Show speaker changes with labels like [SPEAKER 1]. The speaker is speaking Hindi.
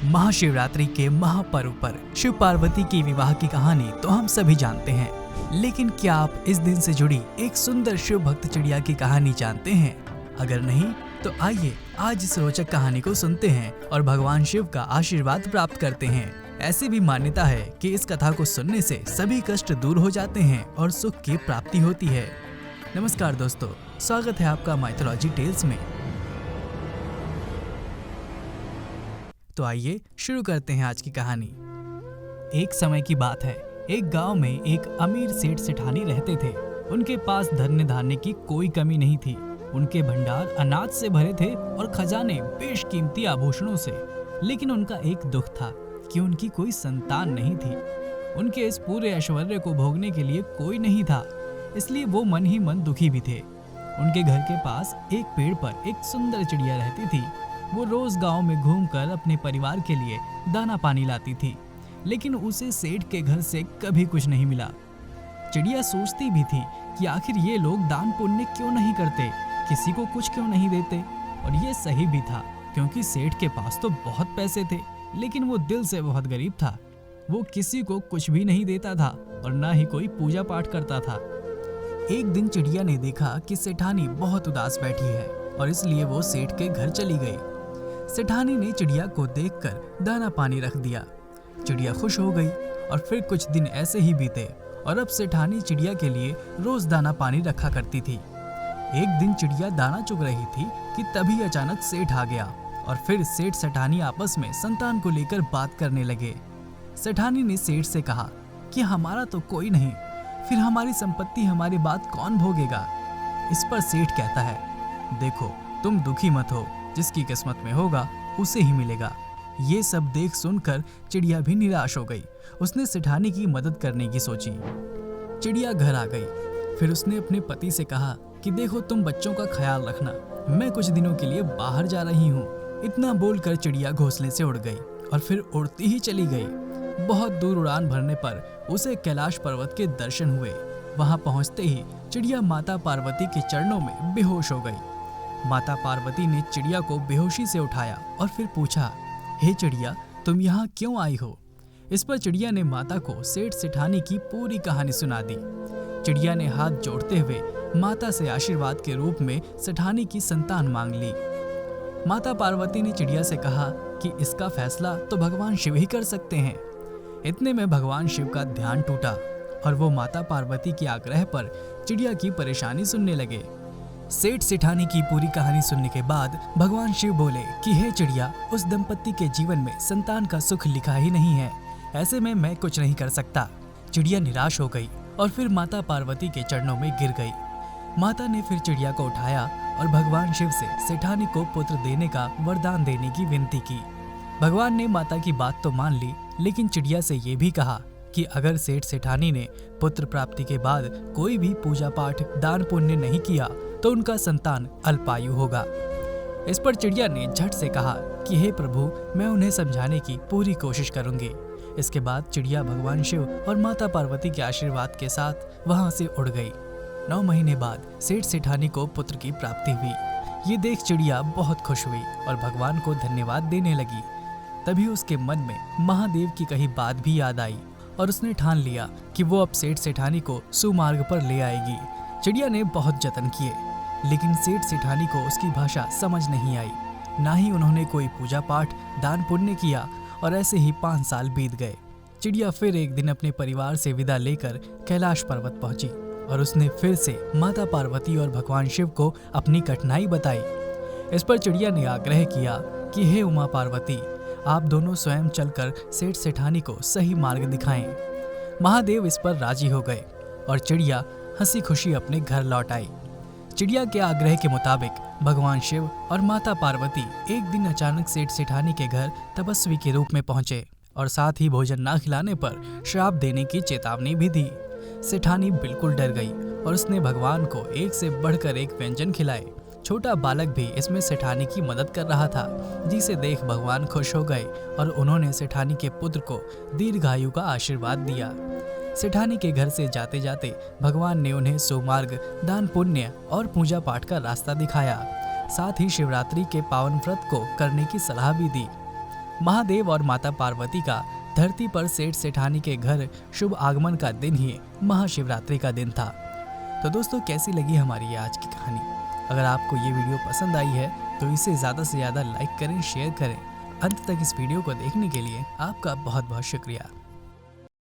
[SPEAKER 1] महाशिवरात्रि के महापर्व पर शिव पार्वती की विवाह की कहानी तो हम सभी जानते हैं, लेकिन क्या आप इस दिन से जुड़ी एक सुंदर शिव भक्त चिड़िया की कहानी जानते हैं? अगर नहीं तो आइए आज इस रोचक कहानी को सुनते हैं और भगवान शिव का आशीर्वाद प्राप्त करते हैं। ऐसी भी मान्यता है कि इस कथा को सुनने से सभी कष्ट दूर हो जाते हैं और सुख की प्राप्ति होती है। नमस्कार दोस्तों, स्वागत है आपका माइथोलॉजी टेल्स में। तो आइए शुरू करते हैं आज की कहानी। एक समय की बात है, एक गांव में एक अमीर सेठ सेठानी रहते थे। उनके पास धन धान्य की कोई कमी नहीं थी। उनके भंडार अनाज से भरे थे और खजाने बेशकीमती आभूषणों से। लेकिन उनका एक दुख था कि उनकी कोई संतान नहीं थी। उनके इस पूरे ऐश्वर्य को भोगने के लिए कोई नहीं था, इसलिए वो मन ही मन दुखी भी थे। उनके घर के पास एक पेड़ पर एक सुंदर चिड़िया रहती थी। वो रोज गांव में घूमकर अपने परिवार के लिए दाना पानी लाती थी, लेकिन उसे सेठ के घर से कभी कुछ नहीं मिला। चिड़िया सोचती भी थी कि आखिर ये लोग दान पुण्य क्यों नहीं करते, किसी को कुछ क्यों नहीं देते। और ये सही भी था, क्योंकि सेठ के पास तो बहुत पैसे थे, लेकिन वो दिल से बहुत गरीब था। वो किसी को कुछ भी नहीं देता था और ना ही कोई पूजा पाठ करता था। एक दिन चिड़िया ने देखा कि सेठानी बहुत उदास बैठी है और इसलिए वो सेठ के घर चली गई। सेठानी ने चिड़िया को देखकर दाना पानी रख दिया। चिड़िया खुश हो गई और फिर कुछ दिन ऐसे ही बीते और अब सेठानी चिड़िया के लिए रोज दाना पानी रखा करती थी। एक दिन चिड़िया दाना चुग रही थी कि तभी अचानक सेठ आ गया और फिर सेठ सेठानी आपस में संतान को लेकर बात करने लगे। सेठानी ने सेठ से कहा कि हमारा तो कोई नहीं, फिर हमारी संपत्ति हमारी बात कौन भोगेगा। इस पर सेठ कहता है, देखो तुम दुखी मत हो, जिसकी किस्मत में होगा उसे ही मिलेगा। ये सब देख सुनकर चिड़िया भी निराश हो गई। उसने सेठानी की मदद करने की सोची। चिड़िया घर आ गई। फिर उसने अपने पति से कहा कि देखो तुम बच्चों का ख्याल रखना, मैं कुछ दिनों के लिए बाहर जा रही हूँ। इतना बोलकर चिड़िया घोंसले से उड़ गई और फिर उड़ती ही चली गई। बहुत दूर उड़ान भरने पर उसे कैलाश पर्वत के दर्शन हुए। वहां पहुंचते ही चिड़िया माता पार्वती के चरणों में बेहोश हो गई। माता पार्वती ने चिड़िया को बेहोशी से उठाया और फिर पूछा, हे चिड़िया, तुम यहाँ क्यों आई हो? इस पर चिड़िया ने माता को सेठ सेठानी की पूरी कहानी सुना दी। चिड़िया ने हाथ जोड़ते हुए माता से आशीर्वाद के रूप में सेठानी की संतान मांग ली। माता पार्वती ने चिड़िया से कहा कि इसका फैसला तो भगवान शिव ही कर सकते हैं। इतने में भगवान शिव का ध्यान टूटा और वो माता पार्वती के आग्रह पर चिड़िया की परेशानी सुनने लगे। सेठ सेठानी की पूरी कहानी सुनने के बाद भगवान शिव बोले कि हे चिड़िया, उस दंपत्ति के जीवन में संतान का सुख लिखा ही नहीं है, ऐसे में मैं कुछ नहीं कर सकता। चिड़िया निराश हो गई और फिर माता पार्वती के चरणों में गिर गई। माता ने फिर चिड़िया को उठाया और भगवान शिव से सेठानी को पुत्र देने का वरदान देने की विनती की। भगवान ने माता की बात तो मान ली, लेकिन चिड़िया से ये भी कहा कि अगर सेठ सेठानी ने पुत्र प्राप्ति के बाद कोई भी पूजा पाठ दान पुण्य नहीं किया तो उनका संतान अल्पायु होगा। इस पर चिड़िया ने झट से कहा कि हे प्रभु, मैं उन्हें समझाने की पूरी कोशिश करूंगी। इसके बाद चिड़िया भगवान शिव और माता पार्वती के आशीर्वाद के साथ वहां से उड़ गई। 9 महीने बाद सेठ सेठानी को पुत्र की प्राप्ति हुई। ये देख चिड़िया बहुत खुश हुई और भगवान को धन्यवाद देने लगी। तभी उसके मन में महादेव की कही बात भी याद आई और उसने ठान लिया कि वो अब सेठ सेठानी को सुमार्ग पर ले आएगी। चिड़िया ने बहुत जतन किए, लेकिन सेठ सेठानी को उसकी भाषा समझ नहीं आई। ना ही उन्होंने कोई पूजा पाठ दान पुण्य किया और ऐसे ही 5 साल बीत गए। चिड़िया फिर एक दिन अपने परिवार से विदा लेकर कैलाश पर्वत पहुंची और उसने फिर से माता पार्वती और भगवान शिव को अपनी कठिनाई बताई। इस पर चिड़िया ने आग्रह किया कि हे उमा पार्वती, आप दोनों स्वयं चलकर सेठ सेठानी को सही मार्ग दिखाएं। महादेव इस पर राजी हो गए और चिड़िया हंसी खुशी अपने घर लौट आई। चिड़िया के आग्रह के मुताबिक भगवान शिव और माता पार्वती एक दिन अचानक सेठ सेठानी के घर तपस्वी के रूप में पहुंचे और साथ ही भोजन न खिलाने पर श्राप देने की चेतावनी भी दी। सेठानी बिल्कुल डर गई और उसने भगवान को एक से बढ़कर एक व्यंजन खिलाए। छोटा बालक भी इसमें सेठानी की मदद कर रहा था, जिसे देख भगवान खुश हो गए और उन्होंने सेठानी के पुत्र को दीर्घायु का आशीर्वाद दिया। सेठानी के घर से जाते जाते भगवान ने उन्हें सुमार्ग, दान पुण्य और पूजा पाठ का रास्ता दिखाया। साथ ही शिवरात्रि के पावन व्रत को करने की सलाह भी दी। महादेव और माता पार्वती का धरती पर सेठ सेठानी के घर शुभ आगमन का दिन ही महाशिवरात्रि का दिन था। तो दोस्तों, कैसी लगी हमारी ये आज की कहानी? अगर आपको ये वीडियो पसंद आई है तो इसे ज़्यादा से ज़्यादा लाइक करें, शेयर करें। अंत तक इस वीडियो को देखने के लिए आपका बहुत बहुत शुक्रिया।